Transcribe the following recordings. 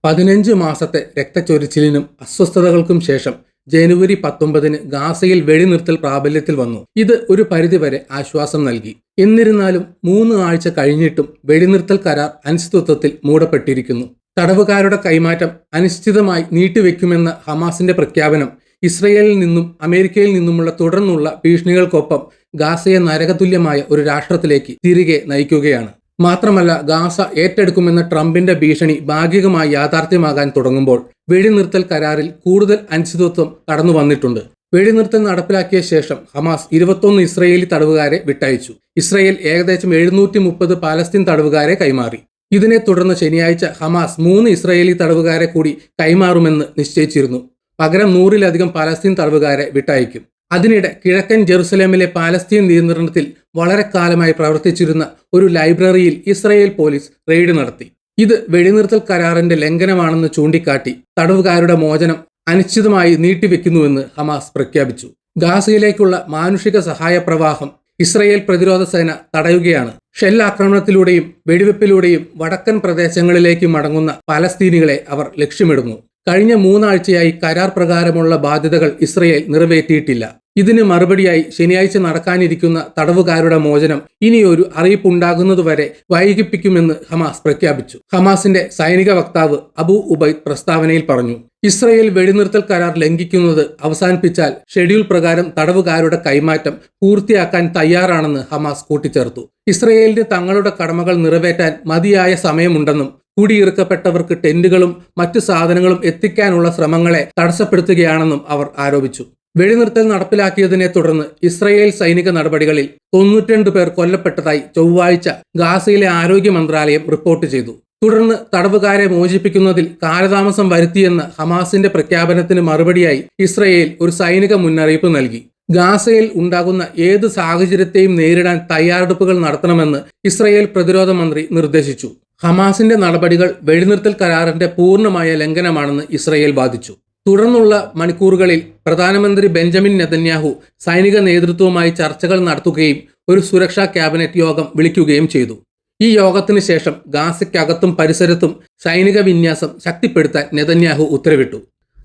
15 മാസത്തെ രക്തച്ചൊരിച്ചിലിനും അസ്വസ്ഥതകൾക്കും ശേഷം ജനുവരി 19 ഗാസയിൽ വെടിനിർത്തൽ പ്രാബല്യത്തിൽ വന്നു. ഇത് ഒരു പരിധിവരെ ആശ്വാസം നൽകി. എന്നിരുന്നാലും 3 ആഴ്ച കഴിഞ്ഞിട്ടും വെടിനിർത്തൽ കരാർ അനിശ്ചിതത്വത്തിൽ മൂടപ്പെട്ടിരിക്കുന്നു. തടവുകാരുടെ കൈമാറ്റം അനിശ്ചിതമായി നീട്ടിവെക്കുമെന്ന ഹമാസിന്റെ പ്രഖ്യാപനം ഇസ്രയേലിൽ നിന്നും അമേരിക്കയിൽ നിന്നുമുള്ള തുടർന്നുള്ള ഭീഷണികൾക്കൊപ്പം ഗാസയെ നരകതുല്യമായ ഒരു രാഷ്ട്രത്തിലേക്ക് തിരികെ നയിക്കുകയാണ്. മാത്രമല്ല, ഗാസ ഏറ്റെടുക്കുമെന്ന ട്രംപിന്റെ ഭീഷണി ഭാഗികമായി യാഥാർത്ഥ്യമാകാൻ തുടങ്ങുമ്പോൾ വെടിനിർത്തൽ കരാറിൽ കൂടുതൽ അനിശ്ചിതത്വം കടന്നു വന്നിട്ടുണ്ട്. വെടിനിർത്തൽ നടപ്പിലാക്കിയ ശേഷം ഹമാസ് 21 ഇസ്രയേലി തടവുകാരെ വിട്ടയച്ചു. ഇസ്രയേൽ ഏകദേശം 730 പാലസ്തീൻ തടവുകാരെ കൈമാറി. ഇതിനെ തുടർന്ന് ശനിയാഴ്ച ഹമാസ് 3 ഇസ്രയേലി തടവുകാരെ കൂടി കൈമാറുമെന്ന് നിശ്ചയിച്ചിരുന്നു. പകരം 100-ലധികം പാലസ്തീൻ തടവുകാരെ വിട്ടയക്കും. അതിനിടെ കിഴക്കൻ ജെറുസലേമിലെ പാലസ്തീൻ നിയന്ത്രണത്തിൽ വളരെ കാലമായി പ്രവർത്തിച്ചിരുന്ന ഒരു ലൈബ്രറിയിൽ ഇസ്രയേൽ പോലീസ് റെയ്ഡ് നടത്തി. ഇത് വെടിനിർത്തൽ കരാറിന്റെ ലംഘനമാണെന്ന് ചൂണ്ടിക്കാട്ടി തടവുകാരുടെ മോചനം അനിശ്ചിതമായി നീട്ടിവെക്കുന്നുവെന്ന് ഹമാസ് പ്രഖ്യാപിച്ചു. ഗാസയിലേക്കുള്ള മാനുഷിക സഹായ പ്രവാഹം ഇസ്രയേൽ പ്രതിരോധ സേന തടയുകയാണ്. ഷെല്ലാക്രമണത്തിലൂടെയും വെടിവെപ്പിലൂടെയും വടക്കൻ പ്രദേശങ്ങളിലേക്ക് മടങ്ങുന്ന പാലസ്തീനികളെ അവർ ലക്ഷ്യമിടുന്നു. കഴിഞ്ഞ 3 ആഴ്ചയായി കരാർ പ്രകാരമുള്ള ബാധ്യതകൾ ഇസ്രയേൽ നിറവേറ്റിയിട്ടില്ല. ഇതിന് മറുപടിയായി ശനിയാഴ്ച നടക്കാനിരിക്കുന്ന തടവുകാരുടെ മോചനം ഇനിയൊരു അറിയിപ്പുണ്ടാകുന്നതുവരെ വൈകിപ്പിക്കുമെന്ന് ഹമാസ് പ്രഖ്യാപിച്ചു. ഹമാസിന്റെ സൈനിക വക്താവ് അബു ഉബൈദ് പ്രസ്താവനയിൽ പറഞ്ഞു, ഇസ്രയേൽ വെടിനിർത്തൽ കരാർ ലംഘിക്കുന്നത് അവസാനിപ്പിച്ചാൽ ഷെഡ്യൂൾ പ്രകാരം തടവുകാരുടെ കൈമാറ്റം പൂർത്തിയാക്കാൻ തയ്യാറാണെന്ന് ഹമാസ് കൂട്ടിച്ചേർത്തു. ഇസ്രയേലിന് തങ്ങളുടെ കടമകൾ നിറവേറ്റാൻ മതിയായ സമയമുണ്ടെന്നും കുടിയിറക്കപ്പെട്ടവർക്ക് ടെന്റുകളും മറ്റു സാധനങ്ങളും എത്തിക്കാനുള്ള ശ്രമങ്ങളെ തടസ്സപ്പെടുത്തുകയാണെന്നും അവർ ആരോപിച്ചു. വെടിനിർത്തൽ നടപ്പിലാക്കിയതിനെ തുടർന്ന് ഇസ്രയേൽ സൈനിക നടപടികളിൽ 92 പേർ കൊല്ലപ്പെട്ടതായി ചൊവ്വാഴ്ച ഗാസയിലെ ആരോഗ്യ മന്ത്രാലയം റിപ്പോർട്ട് ചെയ്തു. തുടർന്ന് തടവുകാരെ മോചിപ്പിക്കുന്നതിൽ കാലതാമസം വരുത്തിയെന്ന ഹമാസിന്റെ പ്രഖ്യാപനത്തിന് മറുപടിയായി ഇസ്രയേൽ ഒരു സൈനിക മുന്നറിയിപ്പ് നൽകി. ഗാസയിൽ ഉണ്ടാകുന്ന ഏത് സാഹചര്യത്തെയും നേരിടാൻ തയ്യാറെടുപ്പുകൾ നടത്തണമെന്ന് ഇസ്രയേൽ പ്രതിരോധ മന്ത്രി നിർദ്ദേശിച്ചു. ഹമാസിന്റെ നടപടികൾ വെടിനിർത്തൽ കരാറിന്റെ പൂർണ്ണമായ ലംഘനമാണെന്ന് ഇസ്രയേൽ വാദിച്ചു. തുടർന്നുള്ള മണിക്കൂറുകളിൽ പ്രധാനമന്ത്രി ബെഞ്ചമിൻ നെതന്യാഹു സൈനിക നേതൃത്വവുമായി ചർച്ചകൾ നടത്തുകയും ഒരു സുരക്ഷാ ക്യാബിനറ്റ് യോഗം വിളിക്കുകയും ചെയ്തു. ഈ യോഗത്തിന് ശേഷം ഗാസയ്ക്കകത്തും പരിസരത്തും സൈനിക വിന്യാസം ശക്തിപ്പെടുത്താൻ നെതന്യാഹു ഉത്തരവിട്ടു.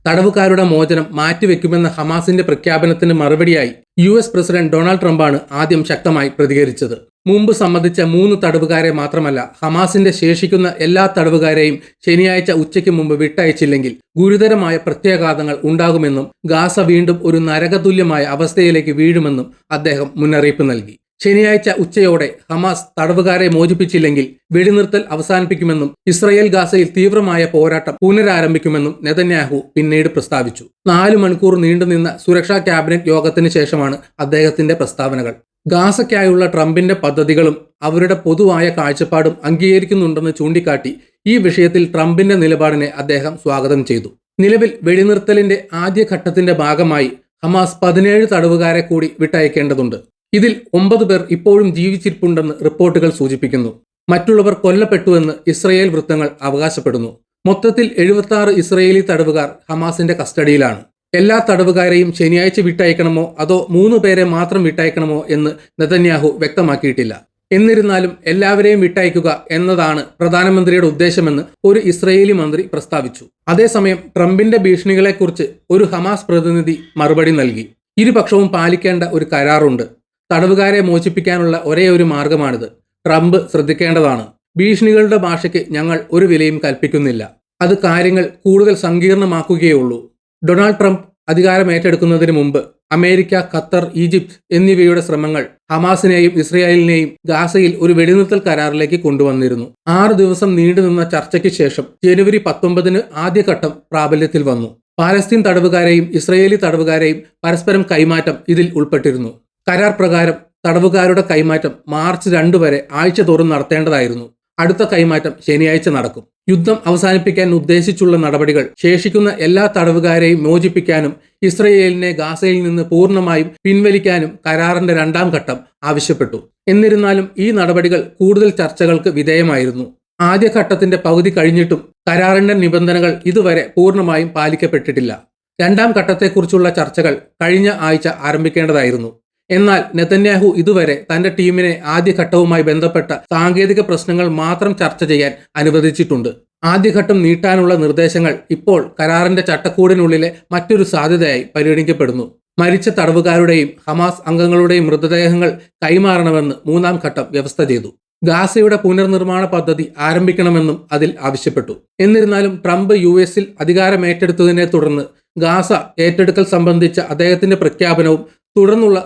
തടവുകാരുടെ മോചനം മാറ്റിവെക്കുമെന്ന ഹമാസിന്റെ പ്രഖ്യാപനത്തിന് മറുപടിയായി US പ്രസിഡന്റ് ഡൊണാൾഡ് ട്രംപാണ് ആദ്യം ശക്തമായി പ്രതികരിച്ചത്. മുമ്പ് സമ്മതിച്ച 3 തടവുകാരെ മാത്രമല്ല, ഹമാസിന്റെ ശേഷിക്കുന്ന എല്ലാ തടവുകാരെയും ശനിയാഴ്ച ഉച്ചയ്ക്ക് മുമ്പ് വിട്ടയച്ചില്ലെങ്കിൽ ഗുരുതരമായ പ്രത്യാഘാതങ്ങൾ ഉണ്ടാകുമെന്നും ഗാസ വീണ്ടും ഒരു നരകതുല്യമായ അവസ്ഥയിലേക്ക് വീഴുമെന്നും അദ്ദേഹം മുന്നറിയിപ്പ് നൽകി. ശനിയാഴ്ച ഉച്ചയോടെ ഹമാസ് തടവുകാരെ മോചിപ്പിച്ചില്ലെങ്കിൽ വെടിനിർത്തൽ അവസാനിപ്പിക്കുമെന്നും ഇസ്രയേൽ ഗാസയിൽ തീവ്രമായ പോരാട്ടം പുനരാരംഭിക്കുമെന്നും നെതന്യാഹു പിന്നീട് പ്രസ്താവിച്ചു. 4 മണിക്കൂർ നീണ്ടുനിന്ന സുരക്ഷാ ക്യാബിനറ്റ് യോഗത്തിന് ശേഷമാണ് അദ്ദേഹത്തിന്റെ പ്രസ്താവനകൾ. ഗാസയ്ക്കായുള്ള ട്രംപിന്റെ പദ്ധതികളും അവരുടെ പൊതുവായ കാഴ്ചപ്പാടും അംഗീകരിക്കുന്നുണ്ടെന്ന് ചൂണ്ടിക്കാട്ടി ഈ വിഷയത്തിൽ ട്രംപിന്റെ നിലപാടിനെ അദ്ദേഹം സ്വാഗതം ചെയ്തു. നിലവിൽ വെടിനിർത്തലിന്റെ ആദ്യഘട്ടത്തിന്റെ ഭാഗമായി ഹമാസ് 17 തടവുകാരെ കൂടി വിട്ടയക്കേണ്ടതുണ്ട്. ഇതിൽ 9 പേർ ഇപ്പോഴും ജീവിച്ചിരിപ്പുണ്ടെന്ന് റിപ്പോർട്ടുകൾ സൂചിപ്പിക്കുന്നു. മറ്റുള്ളവർ കൊല്ലപ്പെട്ടുവെന്ന് ഇസ്രയേൽ വൃത്തങ്ങൾ അവകാശപ്പെടുന്നു. മൊത്തത്തിൽ 76 ഇസ്രയേലി തടവുകാർ ഹമാസിന്റെ കസ്റ്റഡിയിലാണ്. എല്ലാ തടവുകാരെയും ശനിയാഴ്ച വിട്ടയക്കണമോ അതോ 3 പേരെ മാത്രം വിട്ടയക്കണമോ എന്ന് നെതന്യാഹു വ്യക്തമാക്കിയിട്ടില്ല. എന്നിരുന്നാലും എല്ലാവരെയും വിട്ടയക്കുക എന്നതാണ് പ്രധാനമന്ത്രിയുടെ ഉദ്ദേശമെന്ന് ഒരു ഇസ്രയേലി മന്ത്രി പ്രസ്താവിച്ചു. അതേസമയം ട്രംപിന്റെ ഭീഷണികളെക്കുറിച്ച് ഒരു ഹമാസ് പ്രതിനിധി മറുപടി നൽകി. ഇരുപക്ഷവും പാലിക്കേണ്ട ഒരു കരാറുണ്ട്. തടവുകാരെ മോചിപ്പിക്കാനുള്ള ഒരേയൊരു മാർഗമാണിത്. ട്രംപ് ശ്രദ്ധിക്കേണ്ടതാണ്. ഭീഷണികളുടെ ഭാഷയ്ക്ക് ഞങ്ങൾ ഒരു വിലയും കൽപ്പിക്കുന്നില്ല. അത് കാര്യങ്ങൾ കൂടുതൽ സങ്കീർണമാക്കുകയുള്ളൂ. ഡൊണാൾഡ് ട്രംപ് അധികാരം ഏറ്റെടുക്കുന്നതിന് മുമ്പ് അമേരിക്ക, ഖത്തർ, ഈജിപ്ത് എന്നിവയുടെ ശ്രമങ്ങൾ ഹമാസിനെയും ഇസ്രയേലിനെയും ഗാസയിൽ ഒരു വെടിനിർത്തൽ കരാറിലേക്ക് കൊണ്ടുവന്നിരുന്നു. 6 ദിവസം നീണ്ടുനിന്ന ചർച്ചയ്ക്ക് ശേഷം ജനുവരി 19 ആദ്യഘട്ടം പ്രാബല്യത്തിൽ വന്നു. പാലസ്തീൻ തടവുകാരെയും ഇസ്രയേലി തടവുകാരെയും പരസ്പരം കൈമാറ്റം ഇതിൽ ഉൾപ്പെട്ടിരുന്നു. കരാർ പ്രകാരം തടവുകാരുടെ കൈമാറ്റം മാർച്ച് 2 വരെ ആഴ്ചതോറും നടത്തേണ്ടതായിരുന്നു. അടുത്ത കൈമാറ്റം ശനിയാഴ്ച നടക്കും. യുദ്ധം അവസാനിപ്പിക്കാൻ ഉദ്ദേശിച്ചുള്ള നടപടികൾ ശേഷിക്കുന്ന എല്ലാ തടവുകാരെയും മോചിപ്പിക്കാനും ഇസ്രയേലിനെ ഗാസയിൽ നിന്ന് പൂർണ്ണമായും പിൻവലിക്കാനും കരാറിന്റെ 2ാം ഘട്ടം ആവശ്യപ്പെട്ടു. എന്നിരുന്നാലും ഈ നടപടികൾ കൂടുതൽ ചർച്ചകൾക്ക് വിധേയമായിരുന്നു. ആദ്യഘട്ടത്തിന്റെ പകുതി കഴിഞ്ഞിട്ടും കരാറിന്റെ നിബന്ധനകൾ ഇതുവരെ പൂർണ്ണമായും പാലിക്കപ്പെട്ടിട്ടില്ല. 2ാം ഘട്ടത്തെക്കുറിച്ചുള്ള ചർച്ചകൾ കഴിഞ്ഞ ആഴ്ച ആരംഭിക്കേണ്ടതായിരുന്നു. എന്നാൽ നെതന്യാഹു ഇതുവരെ തന്റെ ടീമിനെ ആദ്യഘട്ടവുമായി ബന്ധപ്പെട്ട സാങ്കേതിക പ്രശ്നങ്ങൾ മാത്രം ചർച്ച ചെയ്യാൻ അനുവദിച്ചിട്ടുണ്ട്. ആദ്യഘട്ടം നീട്ടാനുള്ള നിർദ്ദേശങ്ങൾ ഇപ്പോൾ കരാറിന്റെ ചട്ടക്കൂടിനുള്ളിലെ മറ്റൊരു സാധ്യതയായി പരിഗണിക്കപ്പെടുന്നു. മരിച്ച തടവുകാരുടെയും ഹമാസ് അംഗങ്ങളുടെയും മൃതദേഹങ്ങൾ കൈമാറണമെന്ന് മൂന്നാം ഘട്ടം വ്യവസ്ഥ ചെയ്തു. ഗാസയുടെ പുനർനിർമ്മാണ പദ്ധതി ആരംഭിക്കണമെന്നും അതിൽ ആവശ്യപ്പെട്ടു. എന്നിരുന്നാലും ട്രംപ് US-ൽ അധികാരമേറ്റെടുത്തതിനെ തുടർന്ന് ഗാസ ഏറ്റെടുക്കൽ സംബന്ധിച്ച അദ്ദേഹത്തിന്റെ പ്രഖ്യാപനവും തുടർന്നുള്ള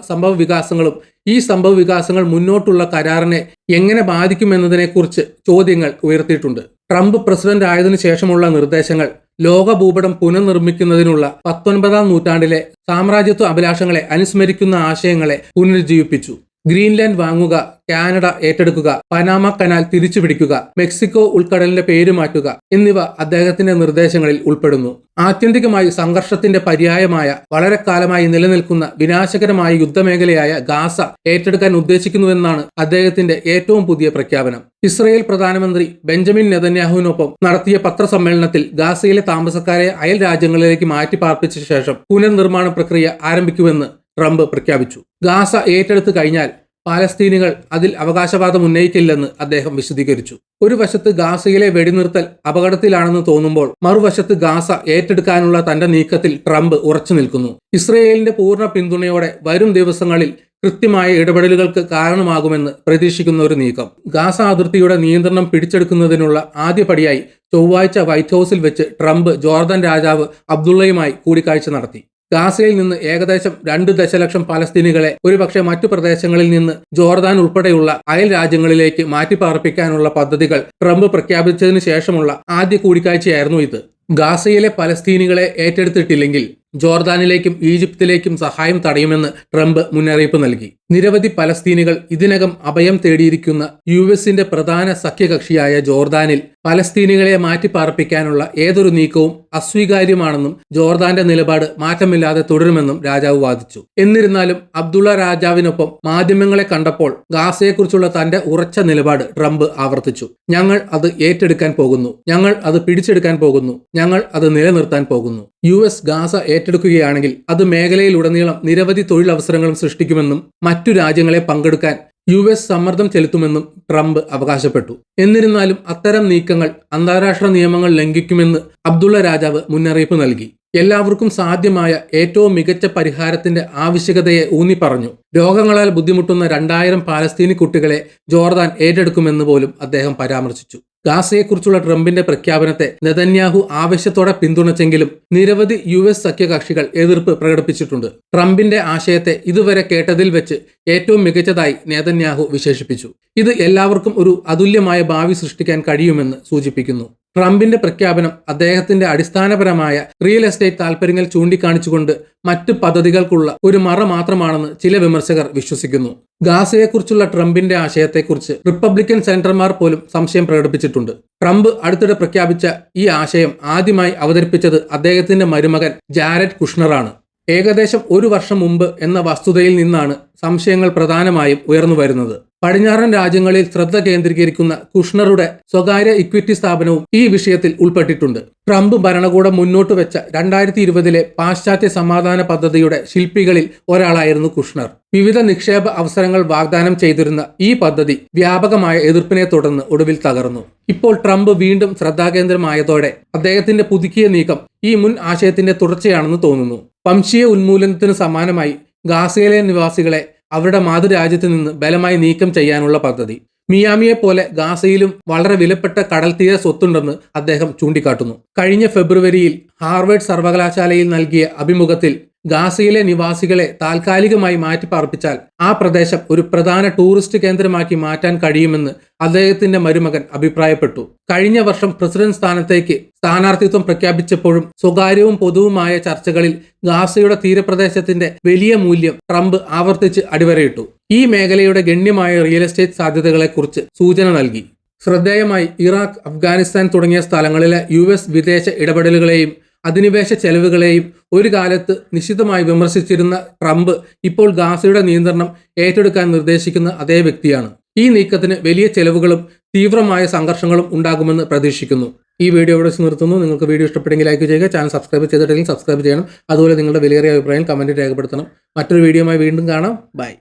ഈ സംഭവ വികാസങ്ങൾ മുന്നോട്ടുള്ള കരാറിനെ എങ്ങനെ ബാധിക്കുമെന്നതിനെക്കുറിച്ച് ചോദ്യങ്ങൾ ഉയർത്തിയിട്ടുണ്ട്. ട്രംപ് പ്രസിഡന്റ് ആയതിനു ശേഷമുള്ള നിർദ്ദേശങ്ങൾ ലോക ഭൂപടം പുനർനിർമ്മിക്കുന്നതിനുള്ള 19ാം നൂറ്റാണ്ടിലെ സാമ്രാജ്യത്വ അഭിലാഷങ്ങളെ അനുസ്മരിക്കുന്ന ആശയങ്ങളെ പുനരുജ്ജീവിപ്പിച്ചു. ഗ്രീൻലാൻഡ് വാങ്ങുക, കാനഡ ഏറ്റെടുക്കുക, പനാമ കനാൽ തിരിച്ചുപിടിക്കുക, മെക്സിക്കോ ഉൾക്കടലിന്റെ പേര് മാറ്റുക എന്നിവ അദ്ദേഹത്തിന്റെ നിർദ്ദേശങ്ങളിൽ ഉൾപ്പെടുന്നു. ആത്യന്തികമായി സംഘർഷത്തിന്റെ പര്യായമായ വളരെ കാലമായി നിലനിൽക്കുന്ന വിനാശകരമായ യുദ്ധമേഖലയായ ഗാസ ഏറ്റെടുക്കാൻ ഉദ്ദേശിക്കുന്നുവെന്നാണ് അദ്ദേഹത്തിന്റെ ഏറ്റവും പുതിയ പ്രഖ്യാപനം. ഇസ്രയേൽ പ്രധാനമന്ത്രി ബെഞ്ചമിൻ നെതന്യാഹുവിനൊപ്പം നടത്തിയ പത്രസമ്മേളനത്തിൽ ഗാസയിലെ താമസക്കാരെ അയൽ രാജ്യങ്ങളിലേക്ക് മാറ്റിപ്പാർപ്പിച്ച ശേഷം പുനർനിർമ്മാണ പ്രക്രിയ ആരംഭിക്കുമെന്ന് ട്രംപ് പ്രഖ്യാപിച്ചു. ഗാസ ഏറ്റെടുത്തു കഴിഞ്ഞാൽ പാലസ്തീനികൾ അതിൽ അവകാശവാദം ഉന്നയിക്കില്ലെന്ന് അദ്ദേഹം വിശദീകരിച്ചു. ഒരു വശത്ത് ഗാസയിലെ വെടിനിർത്തൽ അപകടത്തിലാണെന്ന് തോന്നുമ്പോൾ മറുവശത്ത് ഗാസ ഏറ്റെടുക്കാനുള്ള തന്റെ നീക്കത്തിൽ ട്രംപ് ഉറച്ചു നിൽക്കുന്നു. ഇസ്രയേലിന്റെ പൂർണ്ണ പിന്തുണയോടെ വരും ദിവസങ്ങളിൽ കൃത്യമായ ഇടപെടലുകൾക്ക് കാരണമാകുമെന്ന് പ്രതീക്ഷിക്കുന്ന ഒരു നീക്കം. ഗാസ അതിർത്തിയുടെ നിയന്ത്രണം പിടിച്ചെടുക്കുന്നതിനുള്ള ആദ്യപടിയായി ചൊവ്വാഴ്ച വൈറ്റ് ഹൌസിൽ വെച്ച് ട്രംപ് ജോർദാൻ രാജാവ് അബ്ദുള്ളയുമായി കൂടിക്കാഴ്ച നടത്തി. ഗാസയിൽ നിന്ന് ഏകദേശം 2 ദശലക്ഷം പാലസ്തീനികളെ ഒരുപക്ഷെ മറ്റു പ്രദേശങ്ങളിൽ നിന്ന് ജോർദാൻ ഉൾപ്പെടെയുള്ള അയൽ രാജ്യങ്ങളിലേക്ക് മാറ്റിപ്പാർപ്പിക്കാനുള്ള പദ്ധതികൾ ട്രംപ് പ്രഖ്യാപിച്ചതിനു ശേഷമുള്ള ആദ്യ കൂടിക്കാഴ്ചയായിരുന്നു ഇത്. ഗാസയിലെ പലസ്തീനികളെ ഏറ്റെടുത്തിട്ടില്ലെങ്കിൽ ജോർദാനിലേക്കും ഈജിപ്തിലേക്കും സഹായം തടയുമെന്ന് ട്രംപ് മുന്നറിയിപ്പ് നൽകി. നിരവധി പലസ്തീനികൾ ഇതിനകം അഭയം തേടിയിരിക്കുന്ന US-ന്റെ പ്രധാന സഖ്യകക്ഷിയായ ജോർദാനിൽ പലസ്തീനികളെ മാറ്റിപ്പാർപ്പിക്കാനുള്ള ഏതൊരു നീക്കവും അസ്വീകാര്യമാണെന്നും ജോർദാന്റെ നിലപാട് മാറ്റമില്ലാതെ തുടരുമെന്നും രാജാവ് വാദിച്ചു. എന്നിരുന്നാലും അബ്ദുള്ള രാജാവിനൊപ്പം മാധ്യമങ്ങളെ കണ്ടപ്പോൾ ഗാസയെക്കുറിച്ചുള്ള തന്റെ ഉറച്ച നിലപാട് ട്രംപ് ആവർത്തിച്ചു. ഞങ്ങൾ അത് ഏറ്റെടുക്കാൻ പോകുന്നു, ഞങ്ങൾ അത് പിടിച്ചെടുക്കാൻ പോകുന്നു, ഞങ്ങൾ അത് നിലനിർത്താൻ പോകുന്നു. US ഗാസ ഏറ്റെടുക്കുകയാണെങ്കിൽ അത് മേഖലയിലുടനീളം നിരവധി തൊഴിലവസരങ്ങളും സൃഷ്ടിക്കുമെന്നും മറ്റു രാജ്യങ്ങളെ പങ്കെടുക്കാൻ US സമ്മർദ്ദം ചെലുത്തുമെന്നും ട്രംപ് അവകാശപ്പെട്ടു. എന്നിരുന്നാലും അത്തരം നീക്കങ്ങൾ അന്താരാഷ്ട്ര നിയമങ്ങൾ ലംഘിക്കുമെന്ന് അബ്ദുള്ള രാജാവ് മുന്നറിയിപ്പ് നൽകി. എല്ലാവർക്കും സാധ്യമായ ഏറ്റവും മികച്ച പരിഹാരത്തിന്റെ ആവശ്യകതയെ ഊന്നി പറഞ്ഞു. രോഗങ്ങളാൽ ബുദ്ധിമുട്ടുന്ന 2000 പാലസ്തീനി കുട്ടികളെ ജോർദാൻ ഏറ്റെടുക്കുമെന്ന് പോലും അദ്ദേഹം പരാമർശിച്ചു. ഗാസയെക്കുറിച്ചുള്ള ട്രംപിന്റെ പ്രഖ്യാപനത്തെ നെതന്യാഹു ആവേശത്തോടെ പിന്തുണച്ചെങ്കിലും നിരവധി US സഖ്യകക്ഷികൾ എതിർപ്പ് പ്രകടിപ്പിച്ചിട്ടുണ്ട്. ട്രംപിന്റെ ആശയത്തെ ഇതുവരെ കേട്ടതിൽ വെച്ച് ഏറ്റവും മികച്ചതായി നെതന്യാഹു വിശേഷിപ്പിച്ചു. ഇത് എല്ലാവർക്കും ഒരു അതുല്യമായ ഭാവി സൃഷ്ടിക്കാൻ കഴിയുമെന്ന് സൂചിപ്പിക്കുന്നു. ട്രംപിന്റെ പ്രഖ്യാപനം അദ്ദേഹത്തിന്റെ അടിസ്ഥാനപരമായ റിയൽ എസ്റ്റേറ്റ് താൽപര്യങ്ങൾ ചൂണ്ടിക്കാണിച്ചുകൊണ്ട് മറ്റ് പദ്ധതികൾക്കുള്ള ഒരു മറ മാത്രമാണെന്ന് ചില വിമർശകർ വിശ്വസിക്കുന്നു. ഗാസയെക്കുറിച്ചുള്ള ട്രംപിന്റെ ആശയത്തെക്കുറിച്ച് റിപ്പബ്ലിക്കൻ സെനറ്റർമാർ പോലും സംശയം പ്രകടിപ്പിച്ചിട്ടുണ്ട്. ട്രംപ് അടുത്തിടെ പ്രഖ്യാപിച്ച ഈ ആശയം ആദ്യമായി അവതരിപ്പിച്ചത് അദ്ദേഹത്തിന്റെ മരുമകൻ ജാരഡ് കുഷ്ണറാണ്. ഏകദേശം 1 വർഷം മുമ്പ് എന്ന വസ്തുതയിൽ നിന്നാണ് സംശയങ്ങൾ പ്രധാനമായും ഉയർന്നു വരുന്നത്. പടിഞ്ഞാറൻ രാജ്യങ്ങളിൽ ശ്രദ്ധ കേന്ദ്രീകരിക്കുന്ന കുഷ്ണറുടെ സ്വകാര്യ ഇക്വിറ്റി സ്ഥാപനവും ഈ വിഷയത്തിൽ ഉൾപ്പെട്ടിട്ടുണ്ട്. ട്രംപ് ഭരണകൂടം മുന്നോട്ട് വെച്ച 2020 പാശ്ചാത്യ സമാധാന പദ്ധതിയുടെ ശില്പികളിൽ ഒരാളായിരുന്നു കുഷ്ണർ. വിവിധ നിക്ഷേപ അവസരങ്ങൾ വാഗ്ദാനം ചെയ്തിരുന്ന ഈ പദ്ധതി വ്യാപകമായ എതിർപ്പിനെ തുടർന്ന് ഒടുവിൽ തകർന്നു. ഇപ്പോൾ ട്രംപ് വീണ്ടും ശ്രദ്ധാകേന്ദ്രമായതോടെ അദ്ദേഹത്തിന്റെ പുതുക്കിയ നീക്കം ഈ മുൻ ആശയത്തിന്റെ തുടർച്ചയാണെന്ന് തോന്നുന്നു. വംശീയ ഉന്മൂലനത്തിന് സമാനമായി ഗാസയിലെ നിവാസികളെ അവരുടെ മാതൃരാജ്യത്ത് നിന്ന് ബലമായി നീക്കം ചെയ്യാനുള്ള പദ്ധതി. മിയാമിയെ പോലെ ഗാസയിലും വളരെ വിലപ്പെട്ട കടൽത്തീര സ്വത്തുണ്ടെന്ന് അദ്ദേഹം ചൂണ്ടിക്കാട്ടുന്നു. കഴിഞ്ഞ ഫെബ്രുവരിയിൽ ഹാർവേഡ് സർവകലാശാലയിൽ നൽകിയ അഭിമുഖത്തിൽ ഗാസയിലെ നിവാസികളെ താൽക്കാലികമായി മാറ്റിപ്പാർപ്പിച്ചാൽ ആ പ്രദേശം ഒരു പ്രധാന ടൂറിസ്റ്റ് കേന്ദ്രമാക്കി മാറ്റാൻ കഴിയുമെന്ന് അദ്ദേഹത്തിന്റെ മരുമകൻ അഭിപ്രായപ്പെട്ടു. കഴിഞ്ഞ വർഷം പ്രസിഡന്റ് സ്ഥാനത്തേക്ക് സ്ഥാനാർത്ഥിത്വം പ്രഖ്യാപിച്ചപ്പോഴും സ്വകാര്യവും പൊതുവുമായ ചർച്ചകളിൽ ഗാസയുടെ തീരപ്രദേശത്തിന്റെ വലിയ മൂല്യം ട്രംപ് ആവർത്തിച്ച് അടിവരയിട്ടു. ഈ മേഖലയുടെ ഗണ്യമായ റിയൽ എസ്റ്റേറ്റ് സാധ്യതകളെക്കുറിച്ച് സൂചന നൽകി. ശ്രദ്ധേയമായി ഇറാഖ്, അഫ്ഗാനിസ്ഥാൻ തുടങ്ങിയ സ്ഥലങ്ങളിലെ US വിദേശ ഇടപെടലുകളെയും അധിനിവേശ ചെലവുകളെയും ഒരു കാലത്ത് നിശിതമായി വിമർശിച്ചിരുന്ന ട്രംപ് ഇപ്പോൾ ഗാസയുടെ നിയന്ത്രണം ഏറ്റെടുക്കാൻ നിർദ്ദേശിക്കുന്ന അതേ വ്യക്തിയാണ്. ഈ നീക്കത്തിന് വലിയ ചെലവുകളും തീവ്രമായ സംഘർഷങ്ങളും ഉണ്ടാകുമെന്ന് പ്രതീക്ഷിക്കുന്നു. ഈ വീഡിയോ ഇവിടെ നിർത്തുന്നു. നിങ്ങൾക്ക് വീഡിയോ ഇഷ്ടപ്പെട്ടെങ്കിൽ ലൈക്ക് ചെയ്യുക. ചാനൽ സബ്സ്ക്രൈബ് ചെയ്തിട്ടില്ലെങ്കിൽ സബ്സ്ക്രൈബ് ചെയ്യണം. അതുപോലെ നിങ്ങളുടെ വിലയേറിയ അഭിപ്രായം കമന്റിൽ രേഖപ്പെടുത്തണം. മറ്റൊരു വീഡിയോയുമായി വീണ്ടും കാണാം. ബൈ.